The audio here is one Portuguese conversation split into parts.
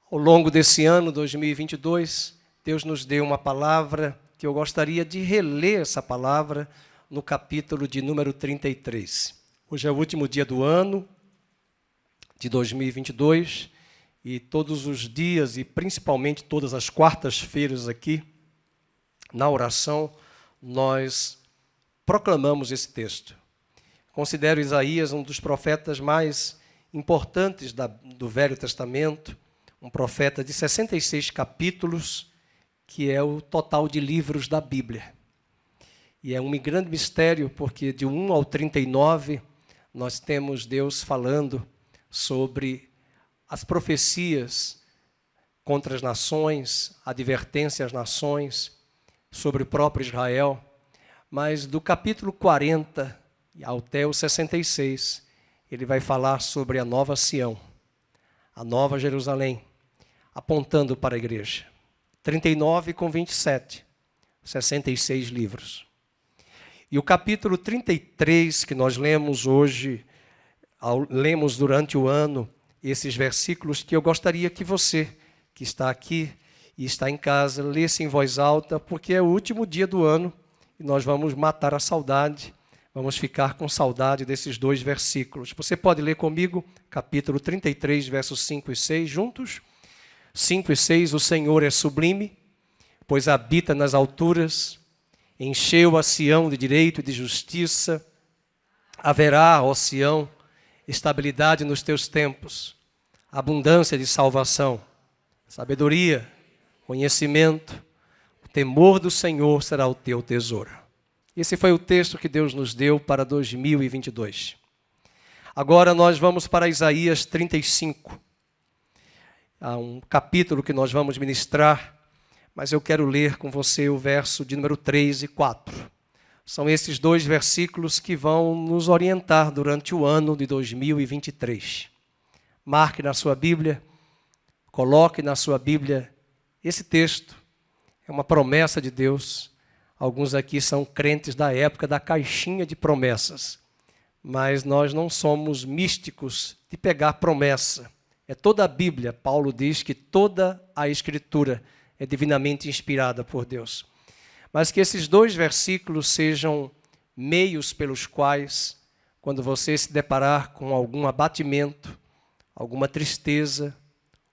Ao longo desse ano, 2022, Deus nos deu uma palavra que eu gostaria de reler essa palavra no capítulo de número 33. Hoje é o último dia do ano de 2022 e todos os dias e principalmente todas as quartas-feiras aqui, na oração, nós proclamamos esse texto. Considero Isaías um dos profetas mais importantes do Velho Testamento, um profeta de 66 capítulos, que é o total de livros da Bíblia. E é um grande mistério, porque de 1 ao 39, nós temos Deus falando sobre as profecias contra as nações, advertência às nações, sobre o próprio Israel. Mas do capítulo 40 até o 66, ele vai falar sobre a nova Sião, a nova Jerusalém, apontando para a igreja. 39 com 27, 66 livros. E o capítulo 33, que nós lemos hoje, lemos durante o ano, esses versículos que eu gostaria que você, que está aqui e está em casa, lesse em voz alta, porque é o último dia do ano e nós vamos matar a saudade, vamos ficar com saudade desses dois versículos. Você pode ler comigo, capítulo 33, versos 5 e 6, juntos? 5 e 6, o Senhor é sublime, pois habita nas alturas, encheu a Sião de direito e de justiça, haverá, ó Sião, estabilidade nos teus tempos, abundância de salvação, sabedoria, conhecimento, o temor do Senhor será o teu tesouro. Esse foi o texto que Deus nos deu para 2022. Agora nós vamos para Isaías 35. Há um capítulo que nós vamos ministrar, mas eu quero ler com você o verso de número 3 e 4. São esses dois versículos que vão nos orientar durante o ano de 2023. Marque na sua Bíblia, coloque na sua Bíblia esse texto. É uma promessa de Deus. Alguns aqui são crentes da época da caixinha de promessas, mas nós não somos místicos de pegar promessa. É toda a Bíblia. Paulo diz que toda a Escritura é divinamente inspirada por Deus. Mas que esses dois versículos sejam meios pelos quais, quando você se deparar com algum abatimento, alguma tristeza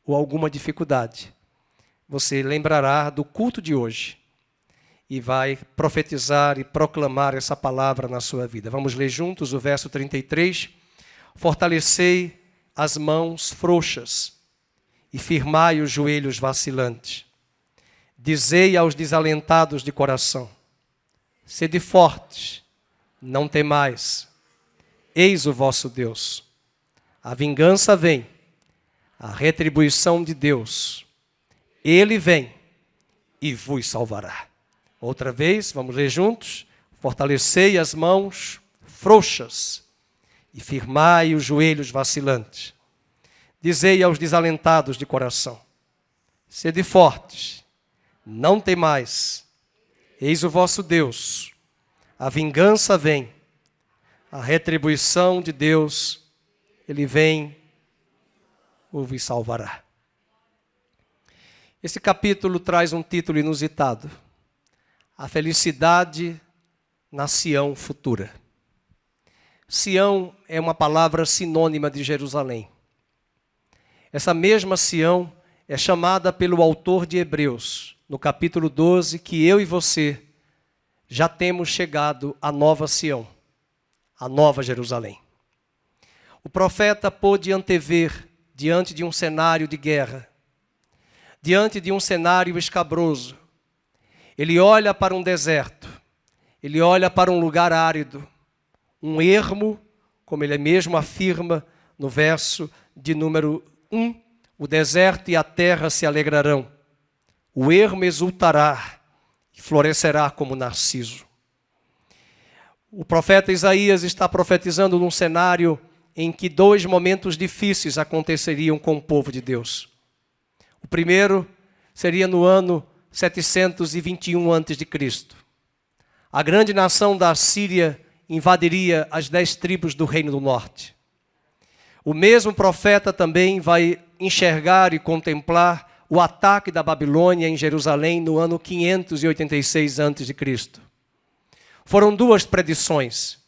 ou alguma dificuldade, você lembrará do culto de hoje e vai profetizar e proclamar essa palavra na sua vida. Vamos ler juntos o verso 33. Fortalecei as mãos frouxas e firmai os joelhos vacilantes. Dizei aos desalentados de coração: sede fortes, não temais, eis o vosso Deus. A vingança vem, a retribuição de Deus, Ele vem e vos salvará. Outra vez, vamos ler juntos. Fortalecei as mãos frouxas e firmai os joelhos vacilantes. Dizei aos desalentados de coração: sede fortes, não temais, eis o vosso Deus. A vingança vem, a retribuição de Deus, Ele vem e vos salvará. Esse capítulo traz um título inusitado: a felicidade na Sião futura. Sião é uma palavra sinônima de Jerusalém. Essa mesma Sião é chamada pelo autor de Hebreus, no capítulo 12, que eu e você já temos chegado à nova Sião, a nova Jerusalém. O profeta pôde antever, diante de um cenário de guerra, diante de um cenário escabroso, ele olha para um deserto, ele olha para um lugar árido, um ermo, como ele mesmo afirma no verso de número 1, o deserto e a terra se alegrarão, o ermo exultará e florescerá como narciso. O profeta Isaías está profetizando num cenário em que dois momentos difíceis aconteceriam com o povo de Deus. O primeiro seria no ano 721 a.C. A grande nação da Assíria invadiria as 10 tribos do Reino do Norte. O mesmo profeta também vai enxergar e contemplar o ataque da Babilônia em Jerusalém no ano 586 a.C. Foram duas predições.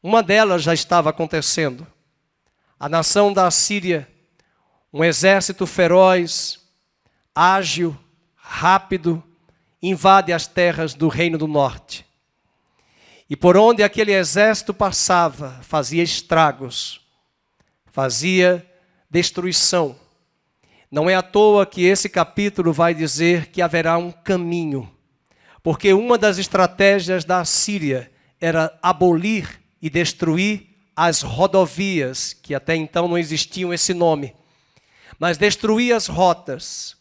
Uma delas já estava acontecendo. A nação da Assíria, um exército feroz, ágil, rápido, invade as terras do Reino do Norte. E por onde aquele exército passava, fazia estragos, fazia destruição. Não é à toa que esse capítulo vai dizer que haverá um caminho, porque uma das estratégias da Assíria era abolir e destruir as rodovias, que até então não existiam esse nome, mas destruir as rotas,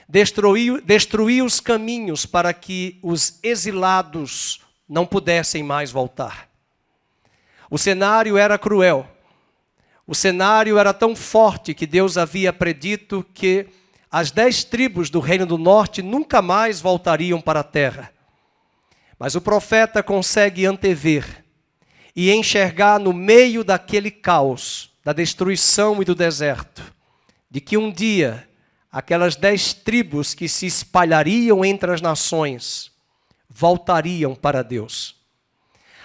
destruir os caminhos para que os exilados não pudessem mais voltar. O cenário era cruel. O cenário era tão forte que Deus havia predito que as 10 tribos do Reino do Norte nunca mais voltariam para a terra. Mas o profeta consegue antever e enxergar no meio daquele caos, da destruição e do deserto, de que um dia aquelas 10 tribos que se espalhariam entre as nações voltariam para Deus.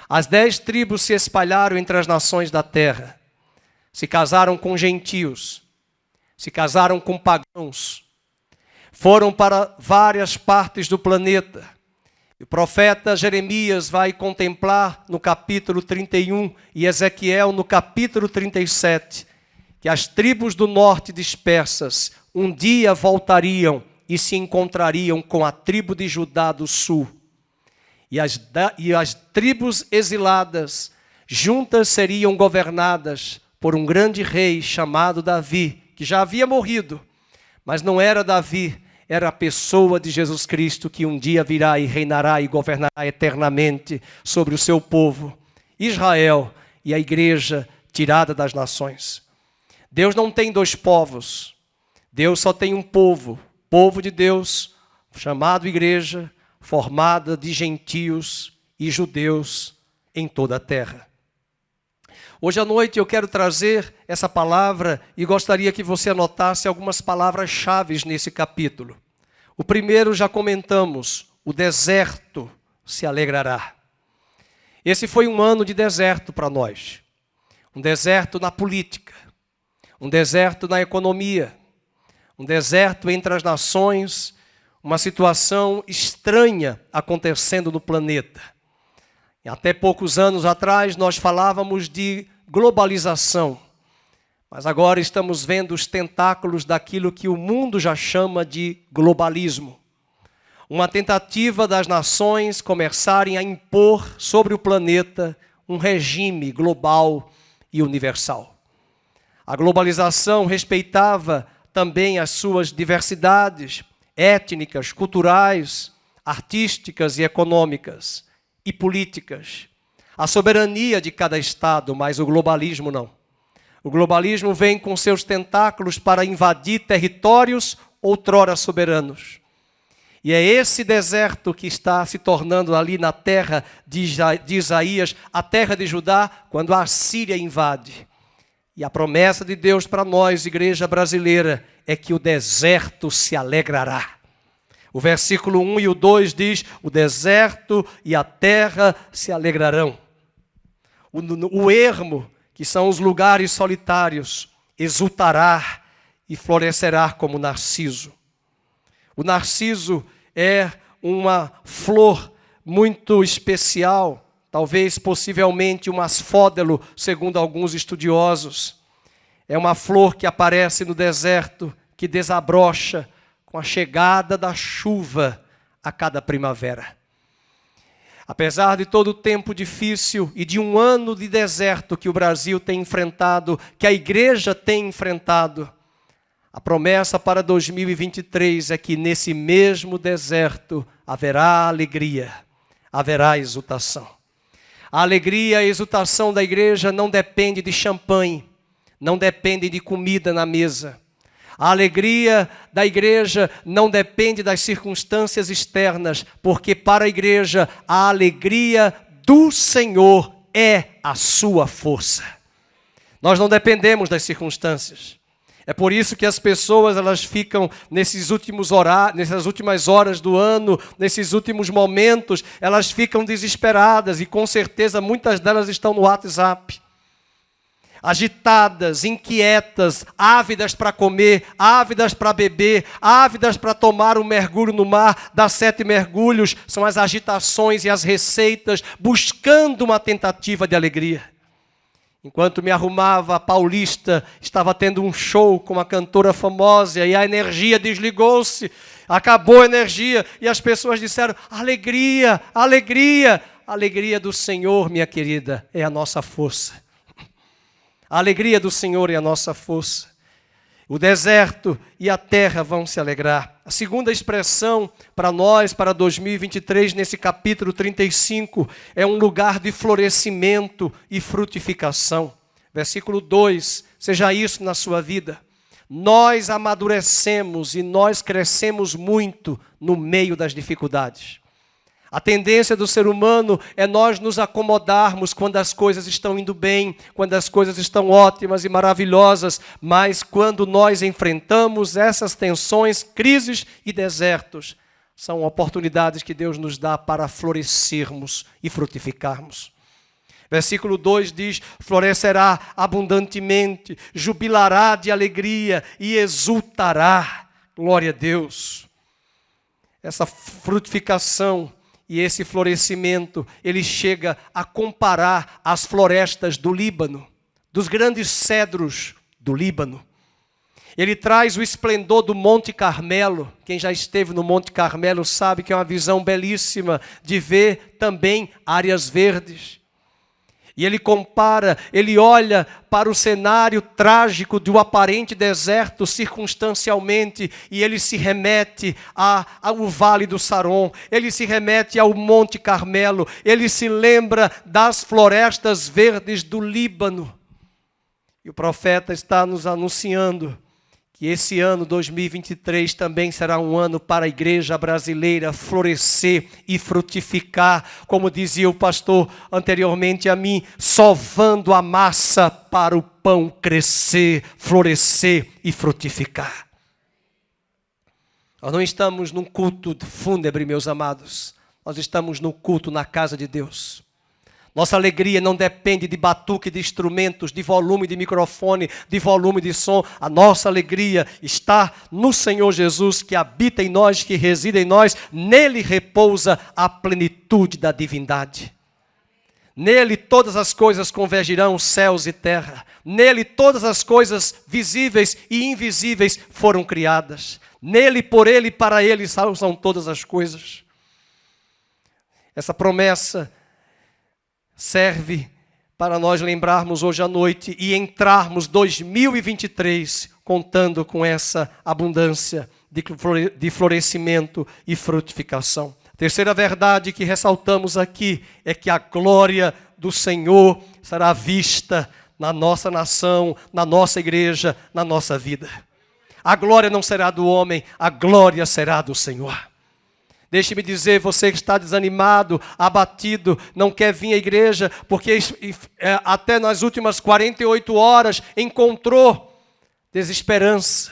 As 10 tribos se espalharam entre as nações da terra, se casaram com gentios, se casaram com pagãos, foram para várias partes do planeta. O profeta Jeremias vai contemplar no capítulo 31 e Ezequiel no capítulo 37, que as tribos do norte dispersas um dia voltariam e se encontrariam com a tribo de Judá do sul. E as tribos exiladas juntas seriam governadas por um grande rei chamado Davi, que já havia morrido, mas não era Davi, era a pessoa de Jesus Cristo que um dia virá e reinará e governará eternamente sobre o seu povo, Israel e a igreja tirada das nações. Deus não tem dois povos, Deus só tem um povo, povo de Deus, chamado igreja, formada de gentios e judeus em toda a terra. Hoje à noite eu quero trazer essa palavra e gostaria que você anotasse algumas palavras-chave nesse capítulo. O primeiro já comentamos, o deserto se alegrará. Esse foi um ano de deserto para nós. Um deserto na política, um deserto na economia, um deserto entre as nações, uma situação estranha acontecendo no planeta. E até poucos anos atrás nós falávamos de globalização, mas agora estamos vendo os tentáculos daquilo que o mundo já chama de globalismo. Uma tentativa das nações começarem a impor sobre o planeta um regime global e universal. A globalização respeitava também as suas diversidades étnicas, culturais, artísticas e econômicas e políticas. A soberania de cada estado, mas o globalismo não. O globalismo vem com seus tentáculos para invadir territórios outrora soberanos. E é esse deserto que está se tornando ali na terra de Isaías, a terra de Judá, quando a Assíria invade. E a promessa de Deus para nós, igreja brasileira, é que o deserto se alegrará. O versículo 1 e o 2 diz, o deserto e a terra se alegrarão. O ermo, que são os lugares solitários, exultará e florescerá como narciso. O narciso é uma flor muito especial, talvez possivelmente um asfódelo, segundo alguns estudiosos. É uma flor que aparece no deserto, que desabrocha com a chegada da chuva a cada primavera. Apesar de todo o tempo difícil e de um ano de deserto que o Brasil tem enfrentado, que a igreja tem enfrentado, a promessa para 2023 é que nesse mesmo deserto haverá alegria, haverá exultação. A alegria e a exultação da igreja não depende de champanhe, não depende de comida na mesa. A alegria da igreja não depende das circunstâncias externas, porque para a igreja a alegria do Senhor é a sua força. Nós não dependemos das circunstâncias. É por isso que as pessoas elas ficam nessas últimas horas do ano, nesses últimos momentos, elas ficam desesperadas e com certeza muitas delas estão no WhatsApp. Agitadas, inquietas, ávidas para comer, ávidas para beber, ávidas para tomar um mergulho no mar, dar 7 mergulhos, são as agitações e as receitas, buscando uma tentativa de alegria. Enquanto me arrumava, a Paulista estava tendo um show com uma cantora famosa e a energia desligou-se, acabou a energia e as pessoas disseram, alegria, alegria. A alegria do Senhor, minha querida, é a nossa força. A alegria do Senhor é a nossa força. O deserto e a terra vão se alegrar. A segunda expressão para nós, para 2023, nesse capítulo 35, é um lugar de florescimento e frutificação. Versículo 2, seja isso na sua vida. Nós amadurecemos e nós crescemos muito no meio das dificuldades. A tendência do ser humano é nós nos acomodarmos quando as coisas estão indo bem, quando as coisas estão ótimas e maravilhosas, mas quando nós enfrentamos essas tensões, crises e desertos, são oportunidades que Deus nos dá para florescermos e frutificarmos. Versículo 2 diz, florescerá abundantemente, jubilará de alegria e exultará. Glória a Deus. Essa frutificação e esse florescimento, ele chega a comparar as florestas do Líbano, dos grandes cedros do Líbano. Ele traz o esplendor do Monte Carmelo. Quem já esteve no Monte Carmelo sabe que é uma visão belíssima de ver também áreas verdes. E ele compara, ele olha para o cenário trágico do aparente deserto circunstancialmente e ele se remete ao Vale do Saron, ele se remete ao Monte Carmelo, ele se lembra das florestas verdes do Líbano. E o profeta está nos anunciando que esse ano 2023 também será um ano para a igreja brasileira florescer e frutificar, como dizia o pastor anteriormente a mim, sovando a massa para o pão crescer, florescer e frutificar. Nós não estamos num culto fúnebre, meus amados, nós estamos no culto na casa de Deus. Nossa alegria não depende de batuque de instrumentos, de volume de microfone, de volume de som. A nossa alegria está no Senhor Jesus, que habita em nós, que reside em nós. Nele repousa a plenitude da divindade. Nele todas as coisas convergirão, céus e terra. Nele todas as coisas visíveis e invisíveis foram criadas. Nele, por ele e para ele são todas as coisas. Essa promessa serve para nós lembrarmos hoje à noite e entrarmos 2023 contando com essa abundância de florescimento e frutificação. A terceira verdade que ressaltamos aqui é que a glória do Senhor será vista na nossa nação, na nossa igreja, na nossa vida. A glória não será do homem, a glória será do Senhor. Deixe-me dizer, você que está desanimado, abatido, não quer vir à igreja, porque até nas últimas 48 horas encontrou desesperança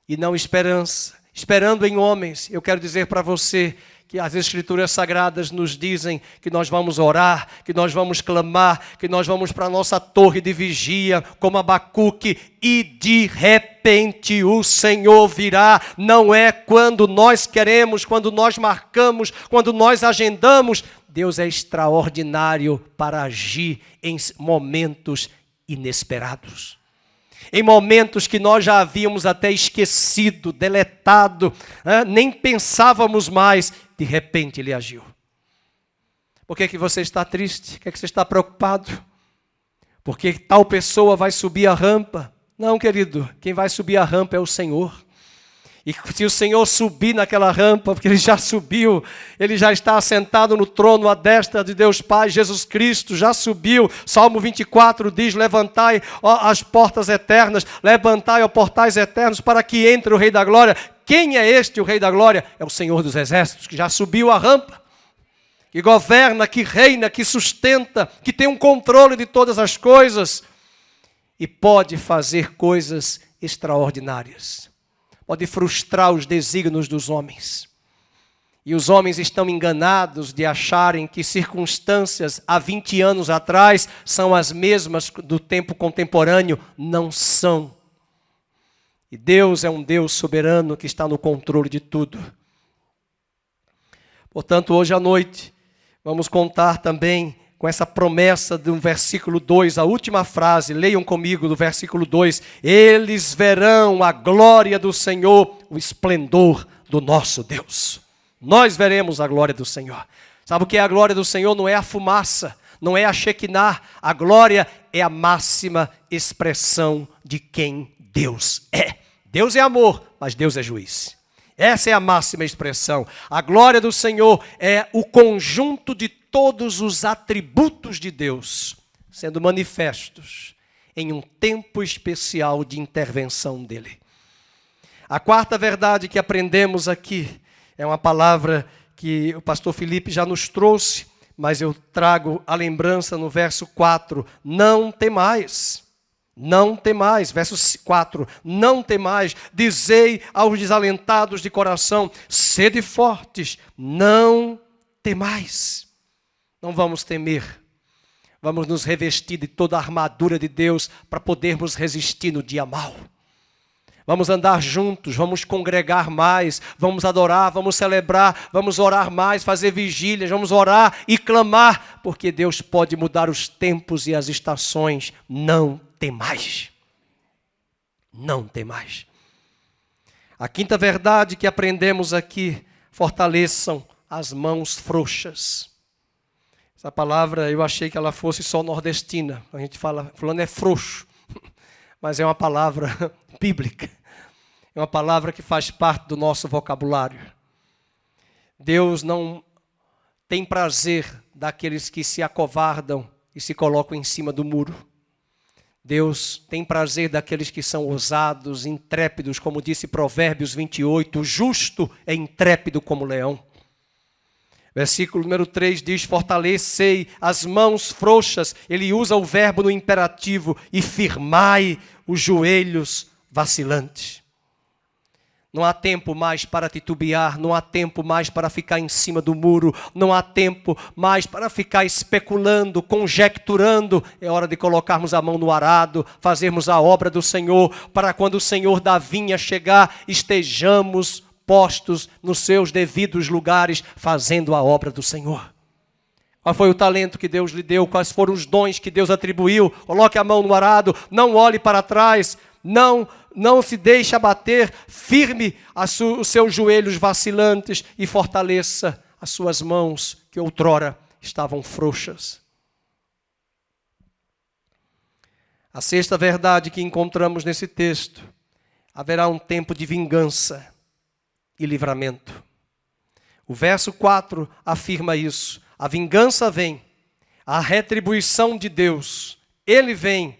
e não esperança, esperando em homens. Eu quero dizer para você que as Escrituras Sagradas nos dizem que nós vamos orar, que nós vamos clamar, que nós vamos para a nossa torre de vigia, como Abacuque, e de repente o Senhor virá. Não é quando nós queremos, quando nós marcamos, quando nós agendamos. Deus é extraordinário para agir em momentos inesperados. Em momentos que nós já havíamos até esquecido, deletado, nem pensávamos mais, de repente Ele agiu. Por que você está triste? Por que você está preocupado? Porque tal pessoa vai subir a rampa? Não, querido, quem vai subir a rampa é o Senhor. E se o Senhor subir naquela rampa, porque Ele já subiu, Ele já está assentado no trono à destra de Deus Pai, Jesus Cristo já subiu. Salmo 24 diz, levantai as portas eternas, levantai os portais eternos para que entre o Rei da Glória. Quem é este, o Rei da Glória? É o Senhor dos Exércitos, que já subiu a rampa, que governa, que reina, que sustenta, que tem um controle de todas as coisas e pode fazer coisas extraordinárias. Pode frustrar os desígnios dos homens. E os homens estão enganados de acharem que circunstâncias há 20 anos atrás são as mesmas do tempo contemporâneo. Não são. E Deus é um Deus soberano que está no controle de tudo. Portanto, hoje à noite, vamos contar também com essa promessa do versículo 2, a última frase, leiam comigo do versículo 2. Eles verão a glória do Senhor, o esplendor do nosso Deus. Nós veremos a glória do Senhor. Sabe o que é a glória do Senhor? Não é a fumaça, não é a Shekinah. A glória é a máxima expressão de quem Deus é. Deus é amor, mas Deus é juiz. Essa é a máxima expressão. A glória do Senhor é o conjunto de todos os atributos de Deus, sendo manifestos em um tempo especial de intervenção dele. A quarta verdade que aprendemos aqui é uma palavra que o pastor Felipe já nos trouxe, mas eu trago a lembrança no verso 4. Não temais, não temais. Verso 4, não temais. Dizei aos desalentados de coração, sede fortes, não temais. Não vamos temer. Vamos nos revestir de toda a armadura de Deus para podermos resistir no dia mau. Vamos andar juntos, vamos congregar mais, vamos adorar, vamos celebrar, vamos orar mais, fazer vigílias, vamos orar e clamar, porque Deus pode mudar os tempos e as estações. Não temais. Não temais. A quinta verdade que aprendemos aqui, fortaleçam as mãos frouxas. Essa palavra eu achei que ela fosse só nordestina. A gente fala, fulano é frouxo. Mas é uma palavra bíblica. É uma palavra que faz parte do nosso vocabulário. Deus não tem prazer daqueles que se acovardam e se colocam em cima do muro. Deus tem prazer daqueles que são ousados, intrépidos, como disse Provérbios 28, o justo é intrépido como leão. Versículo número 3 diz, fortalecei as mãos frouxas. Ele usa o verbo no imperativo, e firmai os joelhos vacilantes. Não há tempo mais para titubear, não há tempo mais para ficar em cima do muro, não há tempo mais para ficar especulando, conjecturando. É hora de colocarmos a mão no arado, fazermos a obra do Senhor, para quando o Senhor da vinha chegar, estejamos postos nos seus devidos lugares, fazendo a obra do Senhor. Qual foi o talento que Deus lhe deu? Quais foram os dons que Deus atribuiu? Coloque a mão no arado, não olhe para trás, não se deixe abater, firme os seus joelhos vacilantes e fortaleça as suas mãos que outrora estavam frouxas. A sexta verdade que encontramos nesse texto, haverá um tempo de vingança e livramento. O verso 4 afirma isso. A vingança vem, a retribuição de Deus, Ele vem.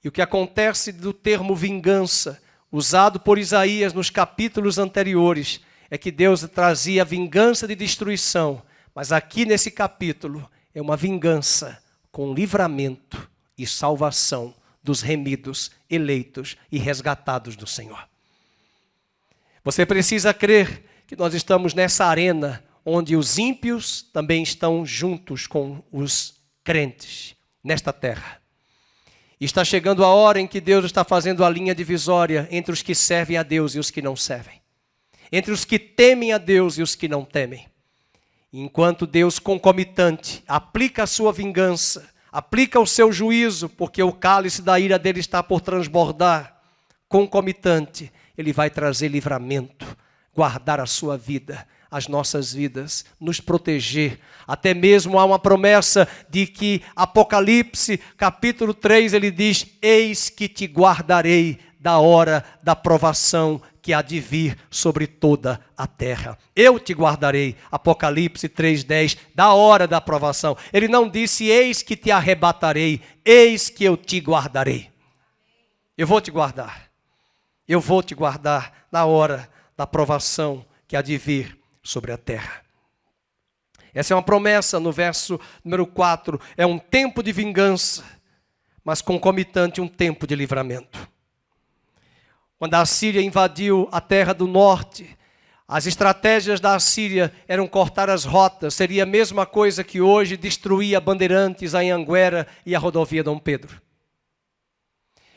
E o que acontece do termo vingança, usado por Isaías nos capítulos anteriores, é que Deus trazia vingança de destruição, mas aqui nesse capítulo é uma vingança com livramento e salvação dos remidos, eleitos e resgatados do Senhor. Você precisa crer que nós estamos nessa arena onde os ímpios também estão juntos com os crentes nesta terra. E está chegando a hora em que Deus está fazendo a linha divisória entre os que servem a Deus e os que não servem. Entre os que temem a Deus e os que não temem. Enquanto Deus concomitante aplica a sua vingança, aplica o seu juízo, porque o cálice da ira dele está por transbordar, concomitante, Ele vai trazer livramento, guardar a sua vida, as nossas vidas, nos proteger. Até mesmo há uma promessa de que Apocalipse, capítulo 3, ele diz, eis que te guardarei da hora da provação que há de vir sobre toda a terra. Eu te guardarei, Apocalipse 3:10, da hora da provação. Ele não disse, eis que te arrebatarei, eis que eu te guardarei. Eu vou te guardar. Eu vou te guardar na hora da provação que há de vir sobre a terra. Essa é uma promessa no verso número 4. É um tempo de vingança, mas concomitante um tempo de livramento. Quando a Assíria invadiu a terra do norte, as estratégias da Assíria eram cortar as rotas. Seria a mesma coisa que hoje destruir a Bandeirantes, a Anhanguera e a rodovia Dom Pedro.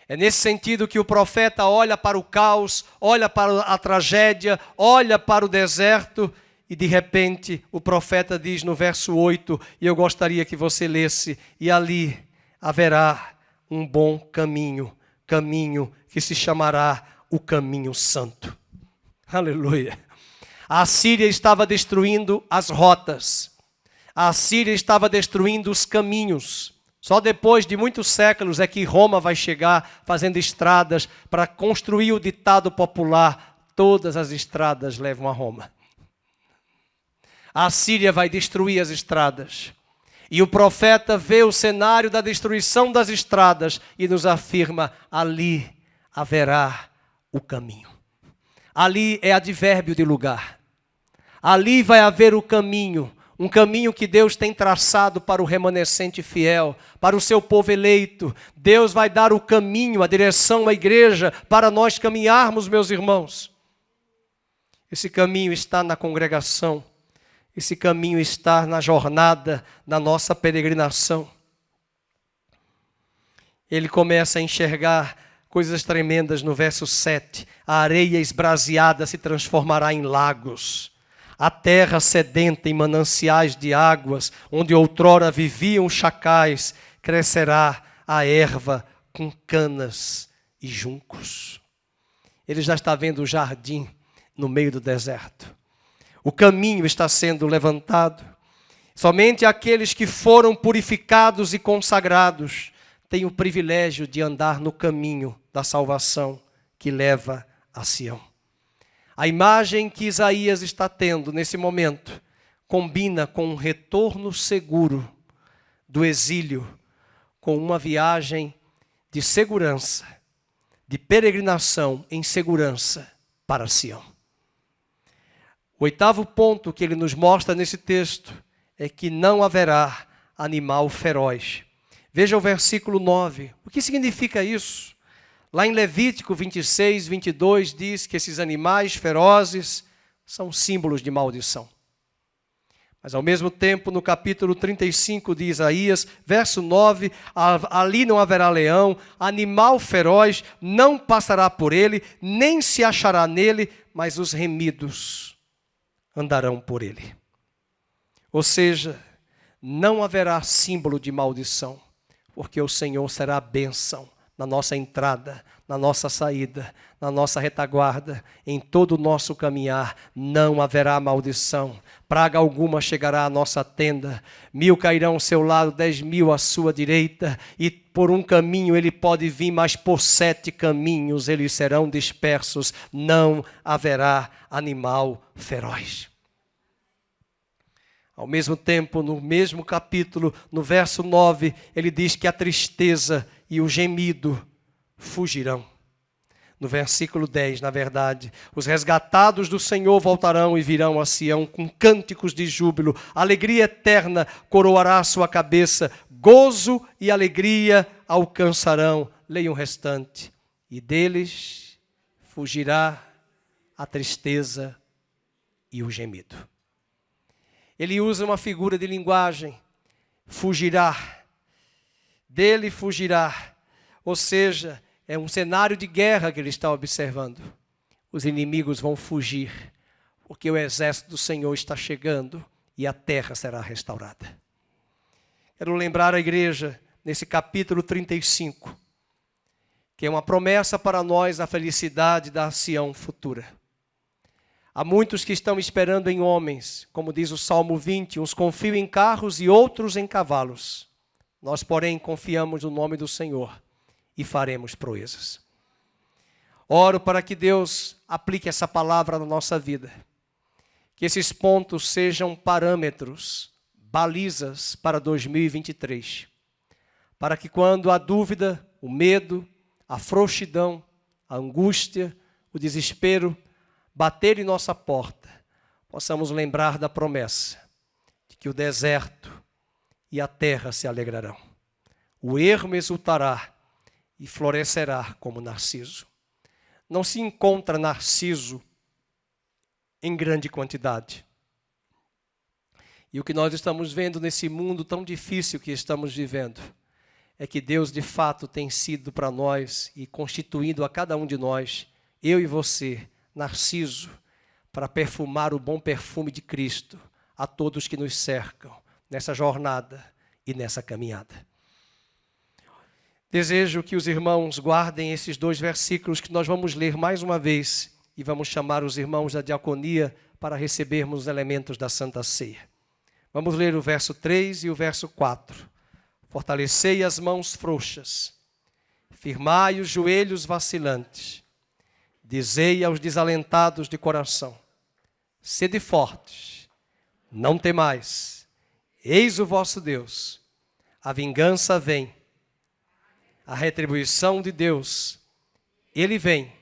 É nesse sentido que o profeta olha para o caos, olha para a tragédia, olha para o deserto e de repente o profeta diz no verso 8, e eu gostaria que você lesse: e ali haverá um bom caminho, caminho que se chamará o caminho santo. Aleluia. A Assíria estava destruindo as rotas. A Assíria estava destruindo os caminhos. Só depois de muitos séculos é que Roma vai chegar fazendo estradas para construir o ditado popular: todas as estradas levam a Roma. A Assíria vai destruir as estradas. E o profeta vê o cenário da destruição das estradas e nos afirma: ali haverá o caminho. Ali é advérbio de lugar. Ali vai haver o caminho. Um caminho que Deus tem traçado para o remanescente fiel, para o seu povo eleito. Deus vai dar o caminho, a direção à igreja para nós caminharmos, meus irmãos. Esse caminho está na congregação. Esse caminho está na jornada, na nossa peregrinação. Ele começa a enxergar coisas tremendas no verso 7. A areia esbraseada se transformará em lagos. A terra sedenta em mananciais de águas, onde outrora viviam chacais, crescerá a erva com canas e juncos. Ele já está vendo o jardim no meio do deserto. O caminho está sendo levantado. Somente aqueles que foram purificados e consagrados têm o privilégio de andar no caminho da salvação que leva a Sião. A imagem que Isaías está tendo nesse momento combina com um retorno seguro do exílio, com uma viagem de segurança, de peregrinação em segurança para Sião. O oitavo ponto que ele nos mostra nesse texto é que não haverá animal feroz. Veja o versículo 9. O que significa isso? Lá em Levítico 26, 22, diz que esses animais ferozes são símbolos de maldição. Mas ao mesmo tempo, no capítulo 35 de Isaías, verso 9, ali não haverá leão, animal feroz não passará por ele, nem se achará nele, mas os remidos andarão por ele. Ou seja, não haverá símbolo de maldição, porque o Senhor será a bênção na nossa entrada, na nossa saída, na nossa retaguarda, em todo o nosso caminhar. Não haverá maldição. Praga alguma chegará à nossa tenda. 1000 cairão ao seu lado, 10.000 à sua direita, e por um caminho ele pode vir, mas por 7 caminhos eles serão dispersos. Não haverá animal feroz. Ao mesmo tempo, no mesmo capítulo, no verso 9, ele diz que a tristeza e o gemido fugirão. No versículo 10, na verdade, os resgatados do Senhor voltarão e virão a Sião com cânticos de júbilo. Alegria eterna coroará a sua cabeça, gozo e alegria alcançarão. Leiam o restante. E deles fugirá a tristeza e o gemido. Ele usa uma figura de linguagem, fugirá, dele fugirá, ou seja, é um cenário de guerra que ele está observando. Os inimigos vão fugir, porque o exército do Senhor está chegando e a terra será restaurada. Quero lembrar a igreja, nesse capítulo 35, que é uma promessa para nós a felicidade da Sião futura. Há muitos que estão esperando em homens, como diz o Salmo 20, uns confiam em carros e outros em cavalos. Nós, porém, confiamos no nome do Senhor e faremos proezas. Oro para que Deus aplique essa palavra na nossa vida. Que esses pontos sejam parâmetros, balizas para 2023. Para que quando a dúvida, o medo, a frouxidão, a angústia, o desespero bater em nossa porta, possamos lembrar da promessa de que o deserto e a terra se alegrarão. O ermo exultará e florescerá como narciso. não se encontra narciso em grande quantidade. E o que nós estamos vendo nesse mundo tão difícil que estamos vivendo é que Deus, de fato, tem sido para nós e constituindo a cada um de nós, eu e você, narciso, para perfumar o bom perfume de Cristo a todos que nos cercam nessa jornada e nessa caminhada. Desejo que os irmãos guardem esses 2 versículos que nós vamos ler mais uma vez e vamos chamar os irmãos da diaconia para recebermos os elementos da Santa Ceia. Vamos ler o verso 3 e o verso 4. Fortalecei as mãos frouxas, firmai os joelhos vacilantes, dizei aos desalentados de coração, sede fortes, não temais, eis o vosso Deus, a vingança vem, a retribuição de Deus, Ele vem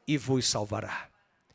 e vos salvará.